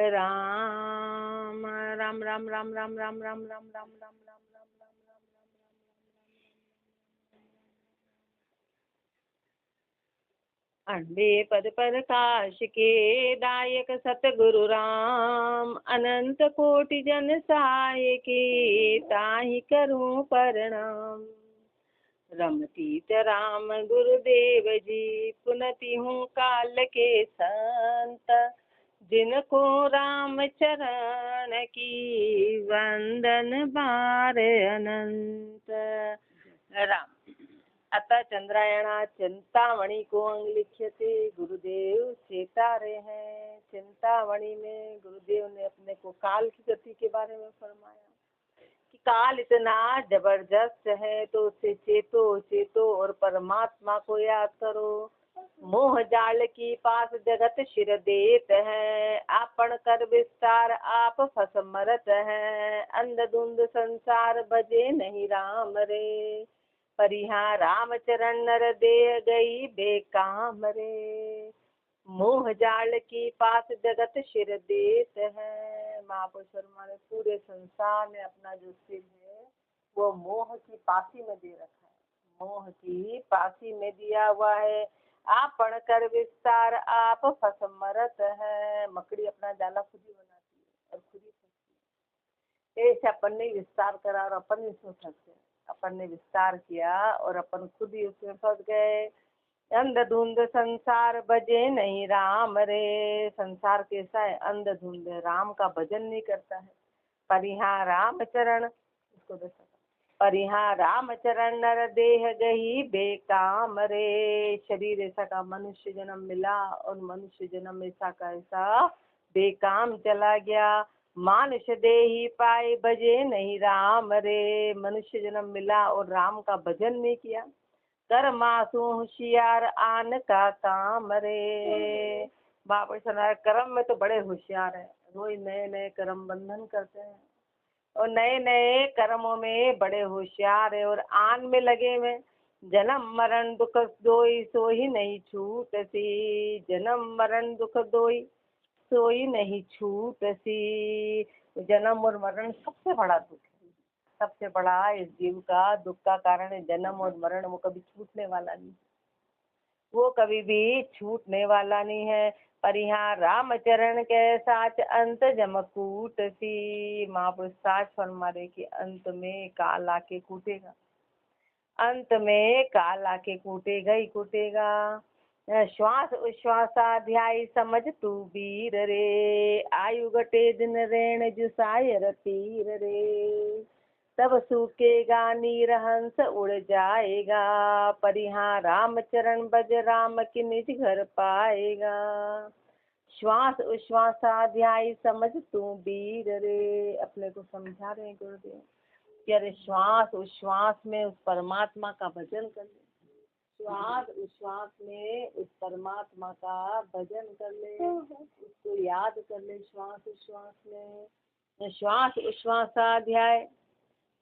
राम राम राम राम राम राम राम राम राम राम राम राम राम अंडे पद प्रकाश के दायक सतगुरु राम, अनंत कोटि जन सहाय के ताहि करूं प्रणाम। रमतीत राम गुरुदेव जी, पुनति हूँ काल के संत, जिनको राम चरण की वंदन बार अनंत। राम अतः चंद्रायणा चिंतामणि को अंग लिख्यते, गुरुदेव चेता रहे हैं। चिंतामणि में गुरुदेव ने अपने को काल की गति के बारे में फरमाया कि काल इतना जबरदस्त है, तो उससे चेतो चेतो और परमात्मा को याद करो। मोह जाल की पास जगत शिर देत है, आपन कर विस्तार आप फसमरत है। अंधधुंध संसार भजे नहीं राम रे, परिहा राम चरण नर दे गई बेकाम रे। मोह जाल की पास जगत शिर देत है। महापुरुष हमारे पूरे संसार में अपना जो सिर है वो मोह की पासी में दे रखा है, मोह की पासी में दिया हुआ है। आप पढ़ कर विस्तार आप फसमरत है। मकड़ी अपना जाला खुद ही बनाती है और खुद ही फंसती है। ऐसे अपन ने विस्तार करा और अपन इसमें फंस गए। अपन ने विस्तार किया और अपन खुद ही उसमें फंस गए। अंधधुंध संसार भजे नहीं राम रे। संसार कैसा है? अंधधुंध, राम का भजन नहीं करता है। परिहा राम चरण, इसको देखो, परिहा राम चरण नर देह गही बेकाम रे। शरीर ऐसा का मनुष्य जन्म मिला और मनुष्य जन्म ऐसा का ऐसा बेकाम चला गया। मानुष देही पाए भजे नहीं राम रे। मनुष्य जन्म मिला और राम का भजन नहीं किया। कर मासू होशियार आन का काम रे। बाबा सना कर्म में तो बड़े होशियार है, रोज नए नए कर्म बंधन करते हैं और नए नए कर्मों में बड़े होशियार है। और आन में लगे हुए, जन्म मरण दुख दोई सोई नहीं छूट सी। जन्म मरण दुख दोई सोई नहीं छूट सी। जन्म और मरण सबसे बड़ा दुख है, सबसे बड़ा इस जीव का दुख का कारण है जन्म और मरण। वो कभी छूटने वाला नहीं, वो कभी भी छूटने वाला नहीं है। पर यहाँ राम चरण के साथ अंत जमकूट सी। महापुरुष साच फरमा रहे कि अंत में काल आके कूटेगा, अंत में काल आके कूटेगा ही कूटेगा। श्वास उश्वासाध्याय समझ तू वीर रे। आयु गटे दिन रेण जुसाय रतीर रे। तब सूखेगा नीर हंस उड़ जाएगा। परिहा राम चरण बज राम की निज घर पाएगा। श्वास उश्वासाध्याय समझ तू वीर रे। अपने को समझा रहे हैं गुरुदेव कि अरे श्वास उश्वास में उस परमात्मा का भजन कर ले। श्वास उश्वास में उस परमात्मा का भजन कर ले, उसको याद कर ले। श्वास उश्वास में, श्वास उश्वासाध्याय,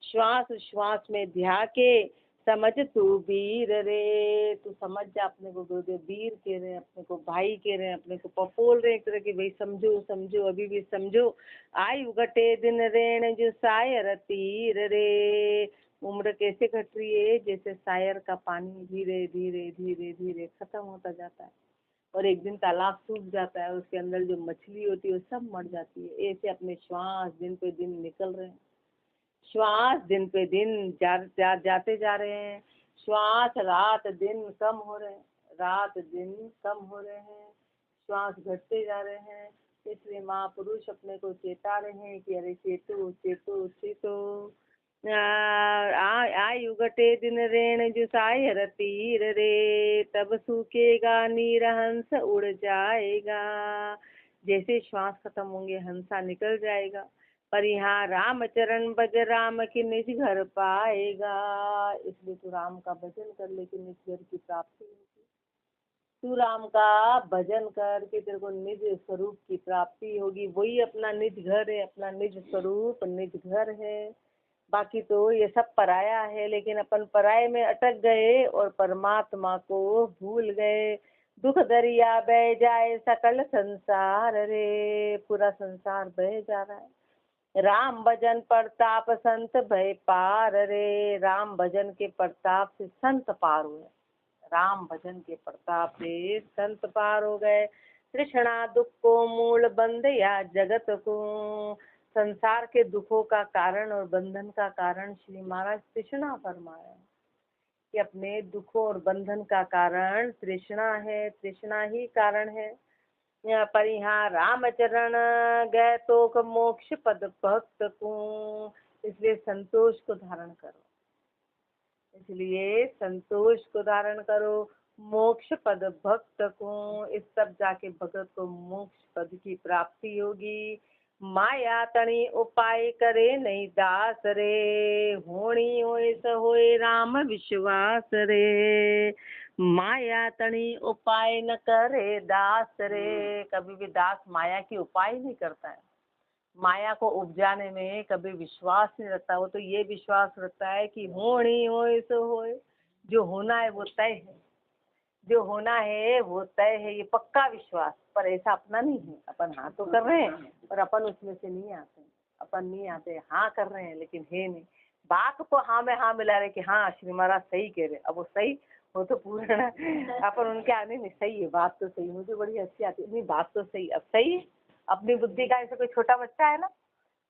श्वास उश्वास में ध्या के समझ तू वीर रे। तू समझ जा अपने को गुरुदेव वीर कह रहे हैं, अपने को भाई कह रहे हैं, अपने को पपोल रहे एक तरह की, भाई समझो समझो अभी भी समझो। आयु घटे दिन रेण जो सायर तीर रे। उम्र कैसे घट रही है? जैसे सायर का पानी धीरे धीरे धीरे धीरे खत्म होता जाता है और एक दिन तालाब सूख जाता है, उसके अंदर जो मछली होती है वो सब मर जाती है। ऐसे अपने श्वास दिन पे दिन निकल रहे हैं, श्वास दिन पे दिन जाते जा रहे हैं। श्वास रात दिन कम हो रहे हैं, रात दिन कम हो रहे हैं, श्वास घटते जा रहे हैं। इसलिए महापुरुष अपने को चेता रहे हैं कि अरे चेतो चेतो चेतो। आयु घटे दिन रेण जुसाय रतीर रे। तब सूखेगा नीर हंस उड़ जाएगा। जैसे श्वास खत्म होंगे हंसा निकल जाएगा। पर यहाँ राम चरण भज राम की निज घर पाएगा। इसलिए तू राम का भजन कर ले कि निज घर की प्राप्ति होगी। तू राम का भजन कर के तेरे को निज स्वरूप की प्राप्ति होगी। वही अपना निज घर है, अपना निज स्वरूप निज घर है। बाकी तो ये सब पराया है, लेकिन अपन पराये में अटक गए और परमात्मा को भूल गए। दुख दरिया बह जाए सकल संसार रे, पूरा संसार बह जा रहा है। राम भजन प्रताप संत भय पार रे, राम भजन के प्रताप से संत पार हुए। राम भजन के प्रताप से संत पार हो गए। तृष्णा दुख को मूल बंध या जगत को, संसार के दुखों का कारण और बंधन का कारण श्री महाराज तृष्णा फरमाया कि अपने दुखों और बंधन का कारण तृष्णा है, तृष्णा ही कारण है। यहाँ पर यहाँ रामचरण गए तो मोक्ष पद भक्त को, इसलिए संतोष को धारण करो, इसलिए संतोष को धारण करो। मोक्ष पद भक्त को, इस सब जाके भगत को मोक्ष पद की प्राप्ति होगी। माया तणी उपाय करे नहीं दास रे, होनी होए स होए राम विश्वास रे। माया तणी उपाय न करे दास रे, कभी भी दास माया की उपाय नहीं करता है, माया को उपजाने में कभी विश्वास नहीं रखता। वो तो ये विश्वास रखता है कि होनी होए सो होए, जो होना है वो तय है, जो होना है वो तय है, ये पक्का विश्वास। पर ऐसा अपना नहीं है, अपन हाँ तो कर रहे हैं पर अपन उसमें से नहीं आते, अपन नहीं आते, हाँ कर रहे हैं लेकिन है नहीं। बात को हाँ में हाँ मिला रहे कि हाँ श्री महाराज सही कह रहे, अब वो सही वो तो पूर्ण अपन उनके आने में सही है, बात तो सही, मुझे बड़ी हंसी आती है, नहीं बात तो सही, अब सही है अपनी बुद्धि का। ऐसे कोई छोटा बच्चा है ना,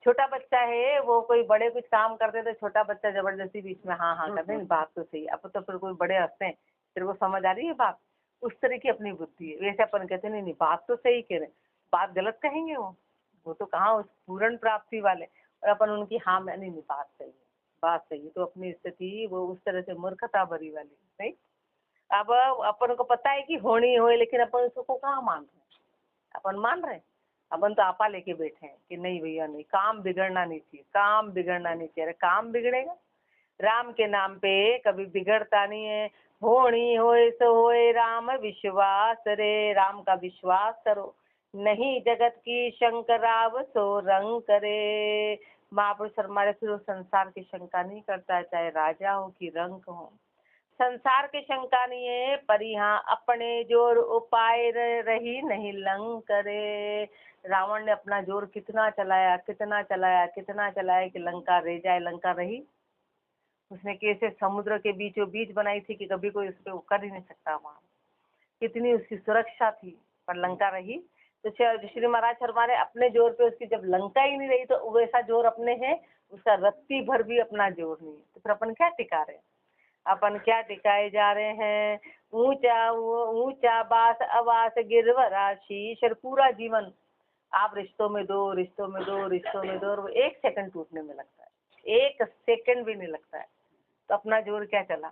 छोटा बच्चा है, वो कोई बड़े कुछ काम करते तो छोटा बच्चा जबरदस्ती बीच में हाँ हाँ करते, बात तो सही। अब तो फिर कोई बड़े हंसते हैं, तेरे को समझ आ रही है बात, उस तरह की अपनी बुद्धि है। वैसे अपन कहते नहीं बात तो सही कह रहे, बात गलत कहेंगे वो तो कहाँ उस पूर्ण प्राप्ति वाले, और अपन उनकी हाँ में नहीं बात सही है, बात सही है, तो अपनी स्थिति वो उस तरह से मूर्खता भरी वाली नहीं। अब अपन को पता है कि होनी हो, लेकिन अपन उसको कहाँ मान रहे हैं, अपन मान रहे हैं, अपन तो आपा लेके बैठे हैं कि नहीं भैया नहीं, काम बिगड़ना नहीं चाहिए, काम बिगड़ना नहीं चाहिए। काम बिगड़ेगा, राम के नाम पे कभी बिगड़ता नहीं है। होनी होए सो होए राम विश्वास रे, राम का विश्वास करो, नहीं जगत की शंकराव सो रंग करे। महापुरुष हमारे फिर संसार की शंका नहीं करता है, चाहे राजा हो कि रंग हो, संसार के शंका नहीं है। पर यहाँ अपने जोर उपाय रही नहीं लंग करे। रावण ने अपना जोर कितना चलाया, कितना चलाया, कितना चलाया कि लंका रह जाए, लंका रही। उसने कैसे समुद्र के बीचों बीच बनाई थी कि कभी कोई उस पर कर ही नहीं सकता, वहां कितनी उसकी सुरक्षा थी, पर लंका रही। तो श्री महाराज हमारे अपने जोर पे उसकी जब लंका ही नहीं रही, तो वैसा जोर अपने है, उसका रत्ती भर भी अपना जोर नहीं, तो फिर अपन क्या टिका रहे, अपन क्या टिकाए जा रहे हैं। ऊंचा ऊंचा बास अवास गिरवरा शीश, पूरा जीवन आप रिश्तों में दो, रिश्तों में दो, रिश्तों में दो, और वो एक सेकंड टूटने में लगता है, एक सेकंड भी नहीं लगता है। तो अपना जोर क्या चला,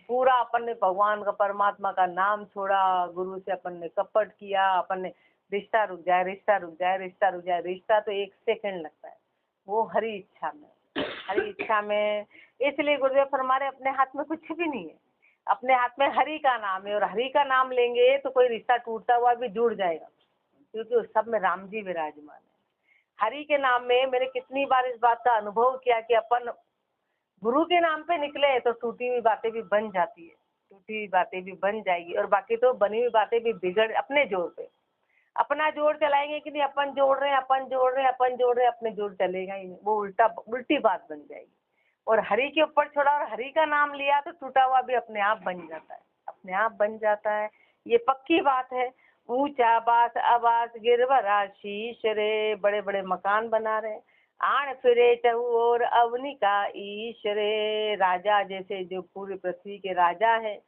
पूरा अपन ने भगवान का परमात्मा का नाम छोड़ा, गुरु से अपन ने कपट किया, अपन ने रिश्ता रुक जाए, रिश्ता रुक जाए, रिश्ता रुक जाए, रिश्ता तो एक सेकंड लगता है, वो हरी इच्छा में, हरी इच्छा में। इसलिए गुरुदेव फरमारे अपने हाथ में कुछ भी नहीं है, अपने हाथ में हरि का नाम है, और हरि का नाम लेंगे तो कोई रिश्ता टूटता हुआ भी जुड़ जाएगा, क्योंकि उस सब में राम जी विराजमान है। हरि के नाम में मैंने कितनी बार इस बात का अनुभव किया कि अपन गुरु के नाम पे निकले तो टूटी हुई बातें भी बन जाती है, टूटी हुई बातें भी बन जाएगी, और बाकी तो बनी हुई बातें भी बिगड़, अपने जोर पे अपना जोर चलाएंगे कि नहीं, अपन जोड़ रहे हैं, अपन जोड़ रहे हैं, अपन जोड़ रहे हैं, अपने जोर चलेगा ही नहीं, वो उल्टी बात बन जाएगी। और हरि के ऊपर छोड़ा और हरि का नाम लिया तो टूटा हुआ भी अपने आप बन जाता है, अपने आप बन जाता है, ये पक्की बात है। ऊंचा बास आवास गिरवरा शीश रे, बड़े बड़े मकान बना रहे, आण फिरे चहु और अवनी का ईश रे, राजा जैसे जो पूरी पृथ्वी के राजा है,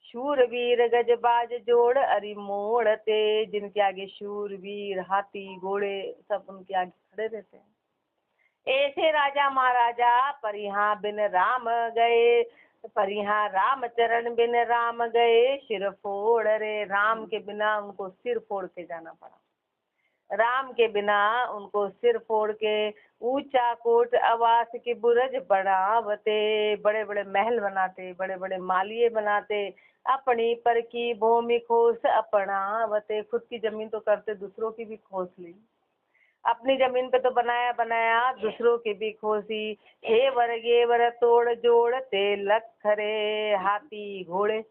शूरवीर गजबाज जोड़ अरि मोड़ते, जिनके आगे शूरवीर हाथी घोड़े सब उनके आगे खड़े रहते हैं। ऐसे राजा महाराजा पर यहाँ बिन राम गए, पर यहाँ राम चरण बिन राम गए सिर फोड़ रे, राम के बिना उनको सिर फोड़ के जाना पड़ा, राम के बिना उनको सिर फोड़ के। ऊंचा कोट आवास की बुरज बढ़ावते, बड़े बड़े महल बनाते, बड़े बड़े मालिये बनाते, अपनी पर की भूमि खोस अपनावते, खुद की जमीन तो करते, दूसरों की भी खोस ली, अपनी जमीन पे तो बनाया बनाया, दूसरों की भी खोसी। हे वर तोड़ जोड़ते लखरे, हाथी घोड़े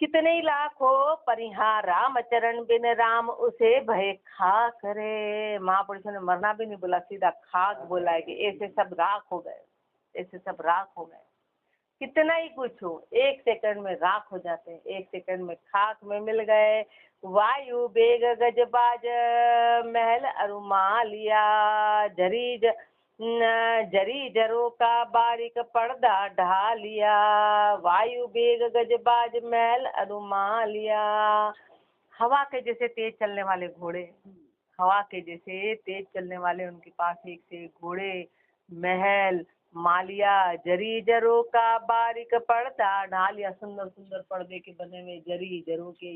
कितने ही लाखों परिहां राम चरण बिन राम उसे भय खाक रे। महापुरुषों ने मरना भी नहीं बोला, सीधा खाक बोला है कि ऐसे सब राख हो गए, ऐसे सब राख हो गए। कितना ही कुछ हो, एक सेकंड में राख हो जाते हैं, एक सेकंड में खाक में मिल गए। वायु बेग गजबाज महल अरुमालिया, जरी जरो का बारीक पर्दा ढा लिया। वायु बेग गजबाज महल अरुमालिया, हवा के जैसे तेज चलने वाले घोड़े, हवा के जैसे तेज चलने वाले उनके पास एक से एक घोड़े, महल, मालिया, जरी जरो का बारीक पर्दा ढा लिया, सुंदर सुंदर पर्दे के बने हुए जरी जरो के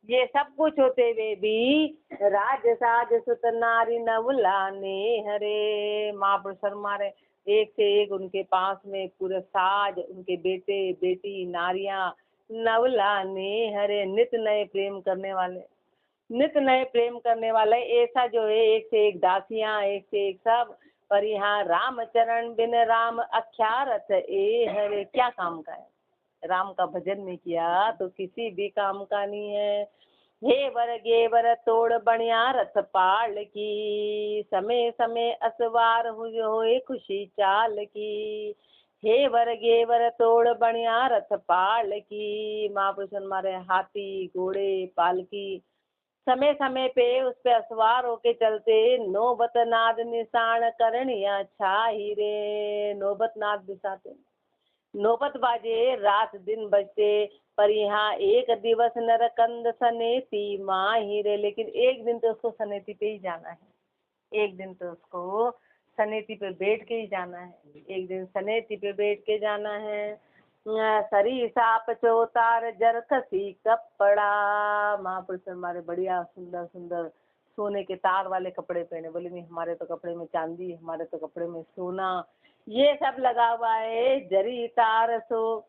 ये सब कुछ होते हुए भी राज साज सुत नारी नवलाने हरे। महापुरुष मारे एक से एक उनके पास में पूरे साज, उनके बेटे बेटी नारियां नवलाने हरे, नित नए प्रेम करने वाले, नित नए प्रेम करने वाले। ऐसा जो है एक से एक दासियां, एक से एक सब। पर यहाँ राम चरण बिन राम अख्यारथ ए हरे, क्या काम का है? राम का भजन नहीं किया तो किसी भी काम का नहीं है। हे वर गेवर तोड़ बनिया रथ पाल की, समय समय असवार होए खुशी चाल की। हे वर गेवर तोड़ बनिया रथ पाल की। महापुरुष मारे हाथी घोड़े पालकी समय समय पे उस पे असवार होके चलते, नौबत नाद निशान करनिया छाही रे। नौबत नाद दिशाते, नौबत बाजे रात दिन बजते, पर यहाँ एक दिवस नरकंद सनेती माही रे। लेकिन एक दिन तो उसको सनेती पे ही जाना है, एक दिन तो उसको सनेती पे बैठ के ही जाना है, एक दिन सनेती पे बैठ के जाना है। सरी साप चौतार जरकसी कपड़ा। महापुरुष हमारे बढ़िया सुंदर सुंदर सोने के तार वाले कपड़े पहने, बोले नहीं हमारे तो कपड़े में चांदी, हमारे तो कपड़े में सोना, ये सब लगा हुआ है। जरी तार सो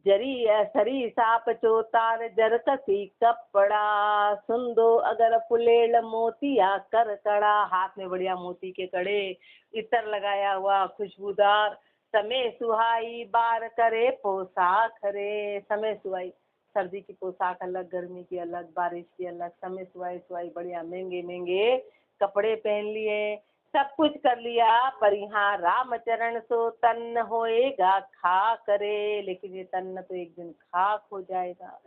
जरी सरी साप चौतार जरकसी कपड़ा, सुंदो अगर फुलेल मोतिया कर कड़ा। हाथ में बढ़िया मोती के कड़े, इतर लगाया हुआ खुशबूदार। समय सुहाई बार करे पोशाक रे। समय सुहाई, सर्दी की पोशाक अलग, गर्मी की अलग, बारिश की अलग। समय सुहाई सुहाई बढ़िया महंगे महंगे कपड़े पहन लिए, सब कुछ कर लिया। पर यहाँ रामचरण सो तन होएगा खाक रे। लेकिन ये तन तो एक दिन खाक हो जाएगा,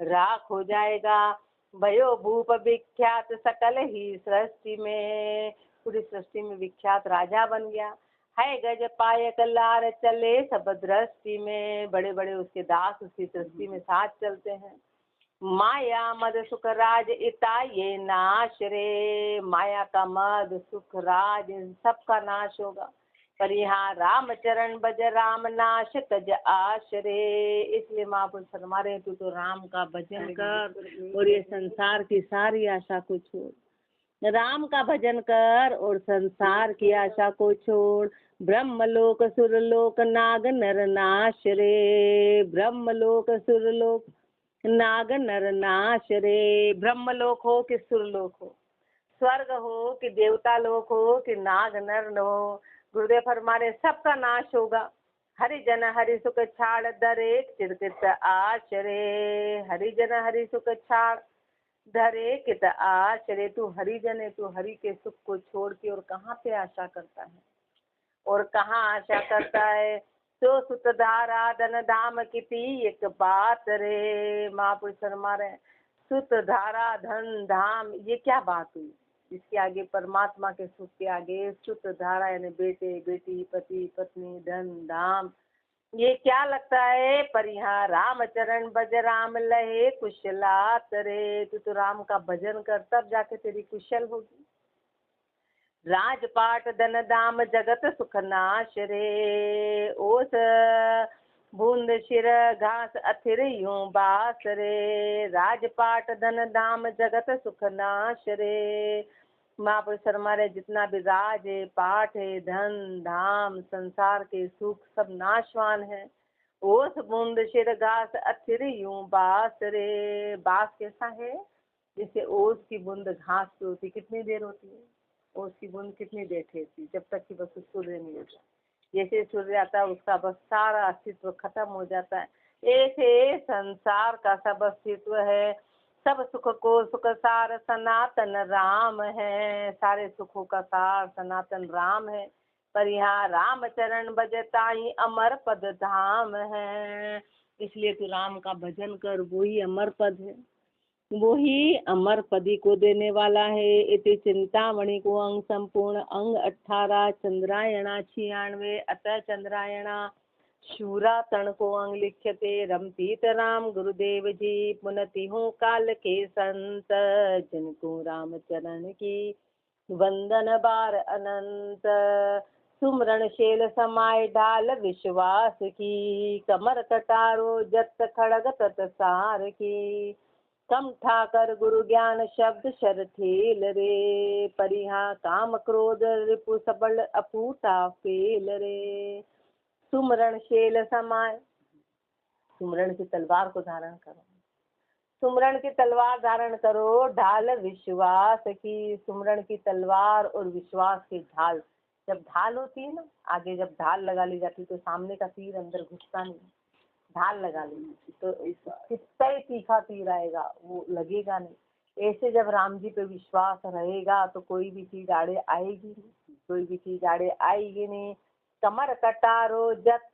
राख हो जाएगा। भयो भूप विख्यात सकल ही सृष्टि में, पूरी सृष्टि में विख्यात राजा बन गया है। गज पायक लार चले सब दृष्टि में, बड़े बड़े उसके दास उसकी सृष्टि में साथ चलते हैं। माया मद सुख राज इता ये नाश रे। माया का मद सुख राज इन सबका नाश होगा। पर यहाँ रामचरण बज राम नाश तज आश रे। इसलिए महापुरुष फरमारे तू तो राम का भजन कर और ये संसार की सारी आशा को छोड़। राम का भजन कर और संसार की आशा को छोड़। ब्रह्मलोक सुरलोक नाग नर नाश रे। ब्रह्मलोक सुरलोक नाग नर नाश रे। ब्रह्मलोक हो कि सुरलोक हो, स्वर्ग हो कि देवता लोक हो कि नाग नर हो, गुरुदेव फरमाने सबका नाश होगा। हरिजन हरि सुख छाड़ दरे चिरकित आश रे। हरिजन हरि सुख छाड़ धरे कित आश रे। तू हरिजन है, तू हरि के सुख को छोड़ के और कहाँ पे आशा करता है, और कहाँ आशा करता है। तो सुत धारा धन धाम किती एक बात रे। महापुरुष फरमा रहे सुत धारा धन धाम, ये क्या बात हुई? इसके आगे परमात्मा के सुख के आगे सुत धारा यानी बेटे बेटी पति पत्नी धन धाम, ये क्या लगता है? पर यहाँ रामचरण भज राम लहे कुशलात रे। तू तो राम का भजन कर, तब जाके तेरी कुशल होगी। राजपाट धन धाम जगत सुख नाश रे। ओस बूंद शिर घास अथिर यूं बास रे। राजपाट धन धाम जगत सुख नाश रे। महापुरुष शर्मा रे जितना भी राज है, पाठ है, धन धाम, संसार के सुख सब नाशवान है। ओस बूंद शिर घास अथिर यूं बास रे। बास कैसा है? जैसे ओस की बूंद घास पे होती, कितनी देर होती है? ओस की बूंद कितनी देर ठहरती? जब तक कि बस सूर्य नहीं होता। जैसे सूर्य आता है उसका बस सारा अस्तित्व खत्म हो जाता है। ऐसे संसार का सब अस्तित्व है, सब सुख को सुख सार सनातन राम है। सारे सुखों का सार सनातन राम है, पर यहाँ राम चरण भजता ही अमर पद धाम है। इसलिए तू राम का भजन कर, वो ही अमर पद है, वो ही अमर पदी को देने वाला है। इति चिंतामणि को अंग संपूर्ण अंग 18 चंद्रायणा 96 अतः चंद्रायणा शूरा तण को अंग लिख्यते रमपीत राम गुरुदेव जी पुनति हूँ काल के संत जिनको राम चरण की वंदन बार अनंत। सुमरण शेल समाय ढाल विश्वास की कमर कटारो जत खड़ग तत सार की कम ठाकर गुरु ज्ञान शब्द शर ठेल रे परिहा काम क्रोध रिपु सबल अपूटा फेल रे। सुमरण शेल समाय, सुमरण की तलवार को धारण करो, सुमरण की तलवार धारण करो ढाल विश्वास की। सुमरण की तलवार और विश्वास की ढाल, जब ढाल होती है ना, आगे जब ढाल लगा ली जाती है तो सामने का तीर अंदर घुसता नहीं, ढाल लगा ली तो कितना ही तीखा तीर आएगा वो लगेगा नहीं। ऐसे जब राम जी पे विश्वास रहेगा तो कोई भी चीज आड़े आएगी नहीं, कोई भी चीज आड़े आएगी नहीं। कमर कटारो जत,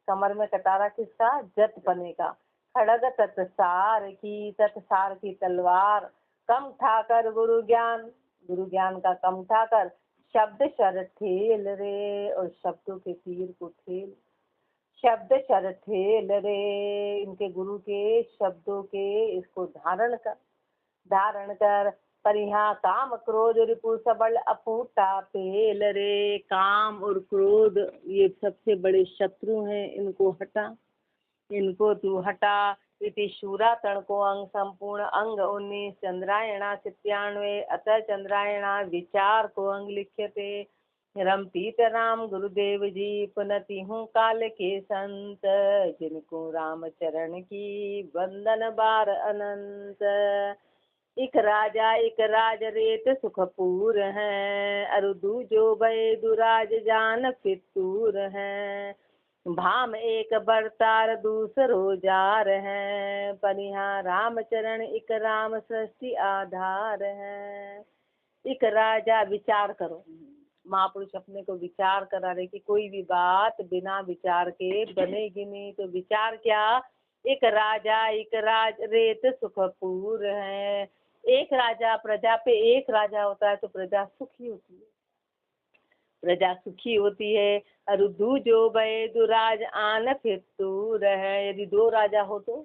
कमर में कटारा किसका? जत पने का। खड़ग तत्सार की, तत्सार की तलवार। कम ठाकर गुरु ज्ञान, गुरु ज्ञान का कम ठाकर शब्द शर ठेल रे, और शब्दों के तीर को ठेल, शब्द शर ठेल रे, इनके गुरु के शब्दों के इसको धारण कर, धारण कर। पर यहाँ काम क्रोध रिपु सबल अपूटा पेल रे, काम और क्रोध ये सबसे बड़े शत्रु हैं, इनको हटा, इनको तू हटा। इति शूरा तण को अंग संपूर्ण अंग 19 चंद्रायणा 97 अतः चंद्रायणा विचार को अंग लिख्यते रमपीत राम गुरुदेव जी पुनति हूँ काल के संत जिनको राम चरण की वंदन बार अनंत। एक राजा एक राज रेत सुखपूर है अरुदु जो भय दुराज जान फितूर है। भाम एक बरतार दूसरो जार है परिहा रामचरण एक राम सृष्टि आधार है। एक राजा, विचार करो, महापुरुष अपने को विचार करा रहे कि कोई भी बात बिना विचार के बनेगी नहीं, तो विचार क्या? एक राजा एक राज रेत सुखपूर है। एक राजा, प्रजा पे एक राजा होता है तो प्रजा सुखी होती है, प्रजा सुखी होती है। अरुदु जो भय दुराज आन फितूर है, यदि दो राजा हो तो,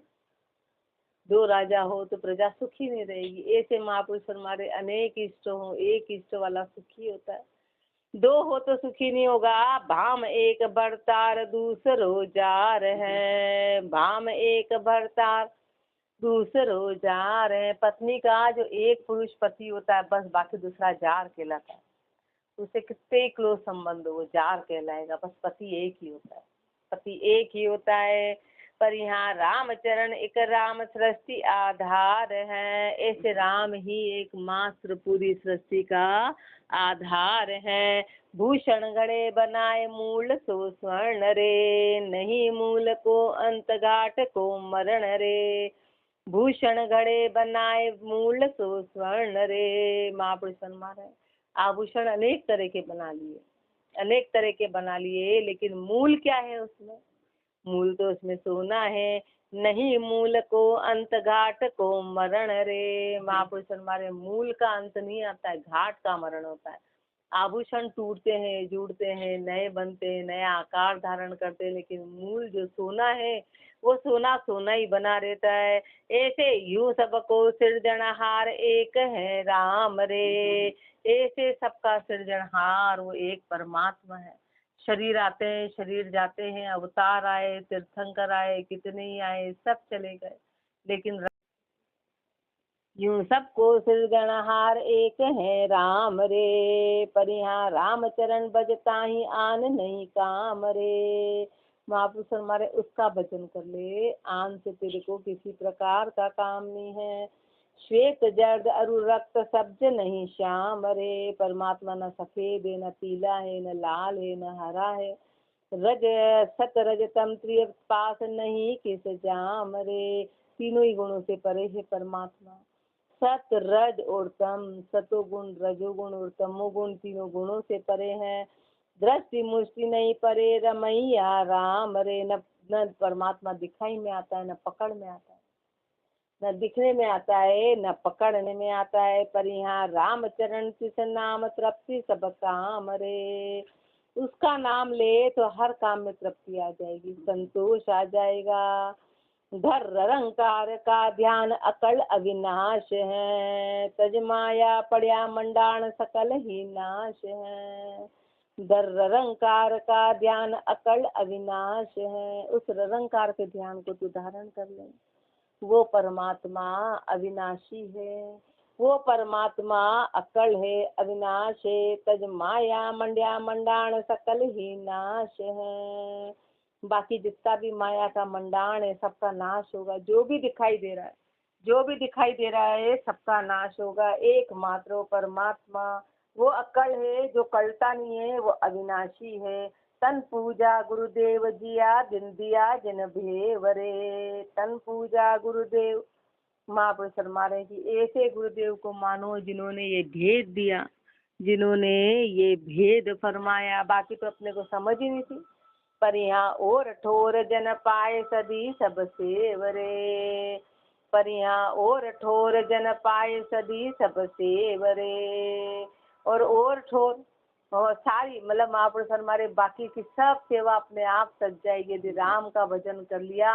दो राजा हो तो प्रजा सुखी नहीं रहेगी। ऐसे महापुरुष हमारे अनेक इष्ट हो, एक इष्ट वाला सुखी होता है, दो हो तो सुखी नहीं होगा। भाम एक भरतार दूसरो जार है, भाम एक भरतार दूसरो जार है। पत्नी का जो एक पुरुष पति होता है बस, बाकी दूसरा जार कहलाता है। उससे कितने क्लोज संबंध हो वो जार कहलाएगा, बस पति एक ही होता है, पति एक ही होता है। पर यहाँ रामचरण एक राम सृष्टि आधार है, ऐसे राम ही एकमात्र पूरी सृष्टि का आधार है। भूषण घड़े बनाए मूल सो स्वर्ण रे, नहीं मूल को अंत घाट को मरण रे। भूषण घड़े बनाए मूल सो स्वर्ण रे, महापुरुष हमारे आभूषण अनेक तरह के बना लिए, अनेक तरह के बना लिए, लेकिन मूल क्या है उसमें? मूल तो उसमें सोना है। नहीं मूल को अंत घाट को मरण रे, महापुरुष हमारे मूल का अंत नहीं आता है, घाट का मरण होता है। आभूषण टूटते हैं, जुड़ते हैं, नए बनते हैं, नया आकार धारण करते हैं, लेकिन मूल जो सोना है वो सोना सोना ही बना रहता है। ऐसे यूं सबको सृजनहार एक है राम रे, ऐसे सबका सृजनहार वो एक परमात्मा है। शरीर आते हैं, शरीर जाते हैं, अवतार आए, तीर्थंकर आए, कितने ही आए, सब चले गए, लेकिन यूं सबको सृजनहार एक है राम रे, पर यहाँ रामचरण भजता ही आन नहीं काम रे। महापुरुष हमारे उसका भजन कर ले, आन से तेरे को किसी प्रकार का काम नहीं है। श्वेत जर्द अरु रक्त सब्ज नहीं श्याम रे, परमात्मा न सफेद है, न पीला है, न लाल है, न हरा है। रज सत रजतम त्रिय पास नहीं किस जाम रे। तीनों ही गुणों से परे है परमात्मा। सत रज और तम, सतोगुण रजोगुण और तमोगुण तीनों गुणों से परे हैं। दृष्टि मुष्टि नहीं परे रमैया राम रे। न परमात्मा दिखाई में आता है, न पकड़ में आता है, न दिखने में आता है, न पकड़ने में आता है। पर यहाँ रामचरण तिस नाम तृप्ति सब काम रे। उसका नाम ले तो हर काम में तृप्ति आ जाएगी, संतोष आ जाएगा। धर रंकार का ध्यान अकल अविनाश है। तज माया पड़या मंडाण सकल ही नाश है। धर रंकार का ध्यान अकल अविनाश है। उस रंकार के ध्यान को तू धारण कर ले। वो परमात्मा अविनाशी है, वो परमात्मा अकल है, अविनाश है। तज माया मंड्या मंडाण सकल ही नाश है। बाकी जितना भी माया का मंडाण है सबका नाश होगा। जो भी दिखाई दे रहा है, जो भी दिखाई दे रहा है सबका नाश होगा। एकमात्र परमात्मा वो अकल है, जो कलता नहीं है, वो अविनाशी है। तन पूजा गुरुदेव जिया दिन दिया जिन भेवरे। तन पूजा गुरुदेव महापुरुष फरमा रहे कि ऐसे गुरुदेव को मानो जिन्होंने ये भेद दिया, जिन्होंने ये भेद फरमाया। बाकी तो अपने को समझ ही नहीं थी। पर यहाँ और ठोर जन पाए सदी सब सेवरे। पर यहाँ और ठोर जन पाए सदी सब सेवरे। और ठोर और सारी मतलब महापुरुष हमारे बाकी की सब सेवा अपने आप सज जाएगी। यदि राम का भजन कर लिया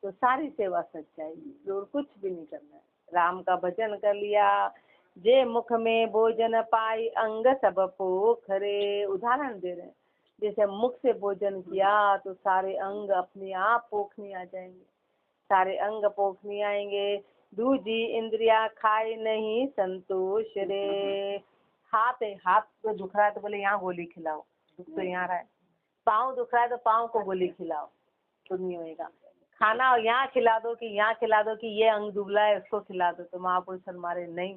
तो सारी सेवा सज जाएगी, और कुछ भी नहीं करना है। राम का भजन कर लिया, जे मुख में भोजन पाई अंग सब पोखरे। उदाहरण दे रहे हैं, जैसे मुख से भोजन किया तो सारे अंग अपने आप पोखने आ जाएंगे, सारे अंग पोखने आएंगे। दूजी इंद्रिया खाए नहीं संतोष रे। हाथ है, हाथ तो दुख रहा है तो बोले यहाँ गोली खिलाओ, दुख तो यहाँ रहा है। पाँव दुख रहा है तो पाँव को गोली खिलाओ, तो नहीं होएगा। खाना यहाँ खिला दो कि यहाँ खिला दो कि ये अंग दुबला है उसको खिला दो, तो महापुरुष हमारे नहीं।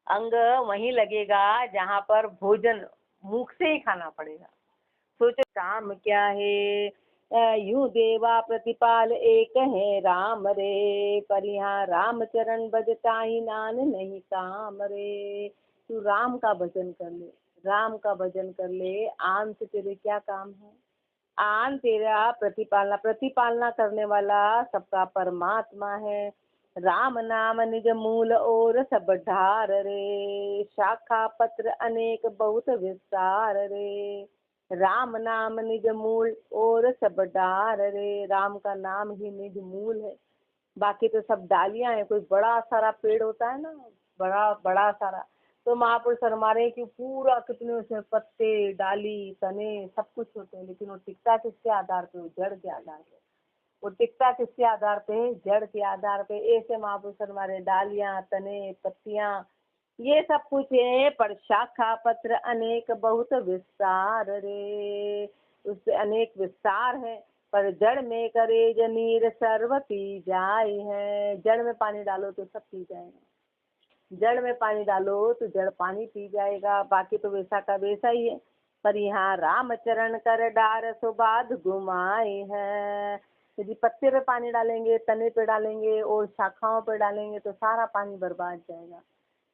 अंग वहीं लगेगा जहाँ पर भोजन मुख से ही खाना पड़ेगा। सोचो काम क्या है। यूं देवा प्रतिपाल एक है राम रे। पर यहाँ राम चरण बजता ही नान नहीं काम रे। तू राम का भजन कर ले, राम का भजन कर ले। आन से तेरे क्या काम है। आन तेरा प्रतिपालना, प्रतिपालना करने वाला सबका परमात्मा है। राम नाम निज मूल और सब ढार रे। शाखा पत्र अनेक बहुत विस्तार रे। राम नाम निज मूल और सब डार रे। राम का नाम ही निज मूल है, बाकी तो सब डालियां हैं। कोई बड़ा सारा पेड़ होता है ना, बड़ा बड़ा सारा, तो महापुरुष फरमा रहे कि पूरा कितने उसमें पत्ते डाली तने सब कुछ होते हैं, लेकिन वो टिकता किसके आधार पे, जड़ के आधार पे। वो टिकता किसके आधार पे, जड़ के आधार पे। ऐसे महापुरुष फरमा रहे डालियां तने पत्तियां ये सब कुछ है, पर शाखा पत्र अनेक बहुत विस्तार रे। उससे अनेक विस्तार है, पर जड़ में करे जनीर सर्व पी जाए है। जड़ में पानी डालो तो सब पी जाएगा, जड़ में पानी डालो तो जड़ पानी पी जाएगा। बाकी तो वैसा का वैसा ही है। पर यहाँ राम चरण कर डार सुबाद घुमाए है। यदि पत्ते पे पानी डालेंगे, तने पे डालेंगे और शाखाओं पे डालेंगे तो सारा पानी बर्बाद जाएगा,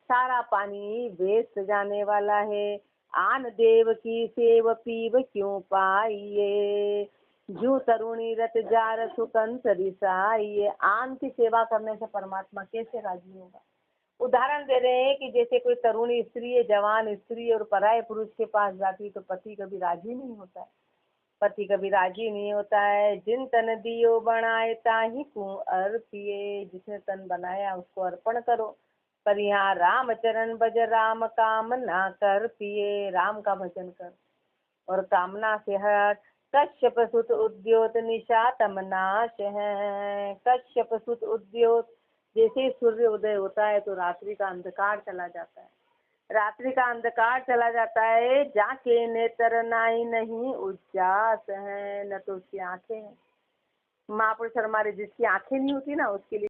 सारा पानी वेस्ट जाने वाला है। आन देव की सेव पीव क्यों पाइए। जू तरुणी रत जार सुकंत रिसाइए। आन की सेवा करने से परमात्मा कैसे राजी होगा। उदाहरण दे रहे हैं कि जैसे कोई तरुणी स्त्री है, जवान स्त्री और पराये पुरुष के पास जाती तो पति कभी राजी नहीं होता है, पति कभी राजी नहीं होता है। जिन तन दियो बनाए ताही को अर्पिए। जिसने तन बनाया उसको अर्पण करो। पर यहाँ राम चरण भज राम काम ना कर पिए। राम का भजन कर और कामना से हट। कश्यप सुत उद्योत निशा तमनाश है। कश्यप सुत उद्योत, जैसे सूर्य उदय होता है तो रात्रि का अंधकार चला जाता है, रात्रि का अंधकार चला जाता है। जाके नेत्र नाई नहीं उज्जास है, न तो उसकी आंखें हैं। महापुरुष हमारे जिसकी आंखें नहीं होती ना उसके लिए